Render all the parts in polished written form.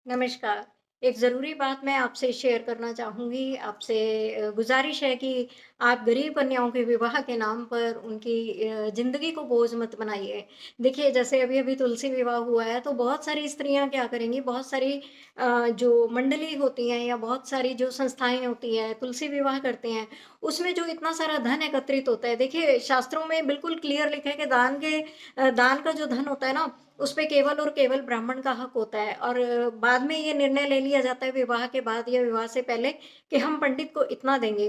नमस्कार। एक ज़रूरी बात मैं आपसे शेयर करना चाहूँगी। आपसे गुज़ारिश है कि आप गरीब कन्याओं के विवाह के नाम पर उनकी ज़िंदगी को बोझ मत बनाइए। देखिए, जैसे अभी-अभी तुलसी विवाह हुआ है, तो बहुत सारी स्त्रियाँ क्या करेंगी, बहुत सारी जो मंडली होती हैं या बहुत सारी जो संस्थाएँ होती हैं, तुलसी विवाह करते हैं, उसमें जो इतना सारा धन एकत्रित होता है। देखिए, शास्त्रों में बिल्कुल क्लियर लिखा है कि दान का जो धन होता है ना, उसपे केवल और केवल ब्राह्मण का हक होता है और बाद में ये निर्णय ले लिया जाता है विवाह के बाद या विवाह से पहले कि हम पंडित को इतना देंगे।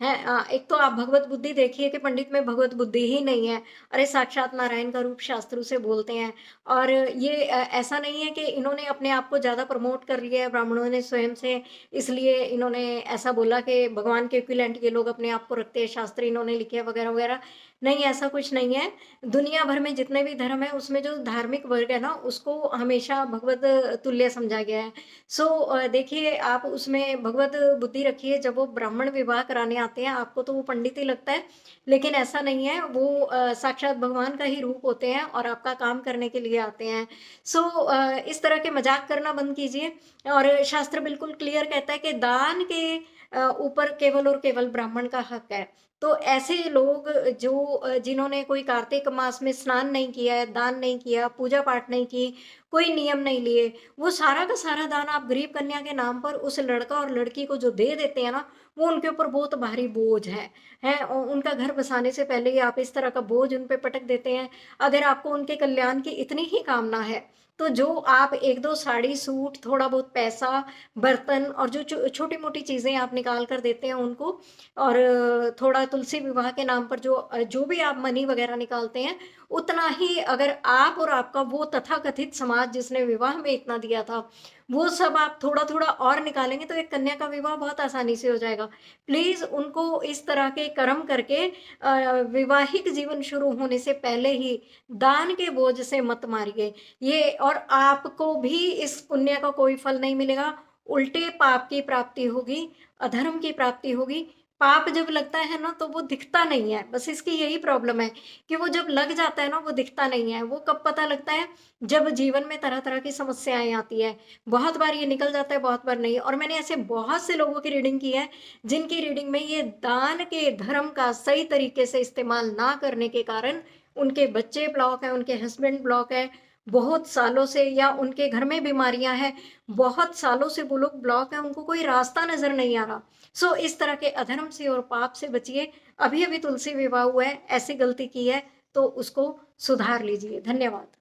एक तो आप भगवत बुद्धि देखिए कि पंडित में भगवत बुद्धि ही नहीं है। अरे साक्षात नारायण का रूप शास्त्रों से बोलते हैं और ये ऐसा नहीं है कि इन्होंने अपने आप को ज़्यादा प्रमोट कर लिया है ब्राह्मणों ने स्वयं से, इसलिए इन्होंने ऐसा बोला कि भगवान के इक्विवेलेंट ये लोग अपने आप को रखते हैं, शास्त्र इन्होंने लिखे हैं वगैरह-वगैरह। नहीं, ऐसा कुछ नहीं है। दुनिया भर में जितने भी धर्म हैं, उसमें जो धार्मिक वर्ग है ना, उसको हमेशा भगवत तुल्य समझा गया है। देखिए आप उसमें भगवत बुद्धि रखिए, जब वो ब्राह्मण विवाह कराने आते हैं, आपको तो वो पंडित ही लगता है, लेकिन ऐसा नहीं है, वो साक्षात भगवान का ही रूप होते हैं और आपका काम करने के लिए आते हैं। इस तरह के मज़ाक करना बंद कीजिए और शास्त्र बिल्कुल क्लियर कहता है कि दान के ऊपर केवल और केवल ब्राह्मण का हक है। तो ऐसे लोग जिन्होंने कोई कार्तिक मास में स्नान नहीं किया है, दान नहीं किया, पूजा-पाठ नहीं की, कोई नियम नहीं लिए, वो सारा का सारा दान आप गरीब कन्या के नाम पर उस लड़का और लड़की को जो दे देते हैं ना, वो उनके ऊपर बहुत भारी बोझ है। उनका घर बसाने से पहले ही आप इस तरह का बोझ उन पे पटक देते हैं। अगर आपको उनके कल्याण की इतनी ही कामना है, तो जो आप 1-2 साड़ी, सूट, थोड़ा बहुत पैसा, बर्तन और जो छोटी-मोटी चीज़ें आप निकाल कर देते हैं उनको और थोड़ा तुलसी विवाह के नाम पर जो भी आप मनी वगैरह निकालते हैं, उतना ही अगर आप और आपका वो तथाकथित समाज जिसने विवाह में इतना दिया था, वो सब आप थोड़ा-थोड़ा और निकालेंगे तो एक कन्या का विवाह बहुत आसानी से हो जाएगा। प्लीज़ उनको इस तरह के कर्म करके वैवाहिक जीवन शुरू होने से पहले ही दान के बोझ से मत मारिए। ये और आपको भी इस पुण्य का कोई फल नहीं मिलेगा, उल्टे पाप की प्राप्ति होगी, अधर्म की प्राप्ति होगी। पाप जब लगता है ना तो वो दिखता नहीं है, बस इसकी यही प्रॉब्लम है कि वो जब लग जाता है ना वो दिखता नहीं है। वो कब पता लगता है? जब जीवन में तरह-तरह की समस्याएँ आती है। बहुत बार ये निकल जाता है, बहुत बार नहीं और मैंने ऐसे बहुत से लोगों की रीडिंग की है, जिनकी रीडिंग में ये दान के धर्म का सही तरीके से इस्तेमाल ना करने के कारण उनके बच्चे ब्लॉक हैं, उनके हस्बैंड ब्लॉक है, बहुत सालों से या उनके घर में बीमारियाँ हैं, बहुत सालों से वो लोग ब्लॉक हैं, उनको कोई रास्ता नज़र नहीं आ रहा। इस तरह के अधर्म से और पाप से बचिए। अभी-अभी तुलसी विवाह हुआ है, ऐसी गलती की है तो उसको सुधार लीजिए। धन्यवाद।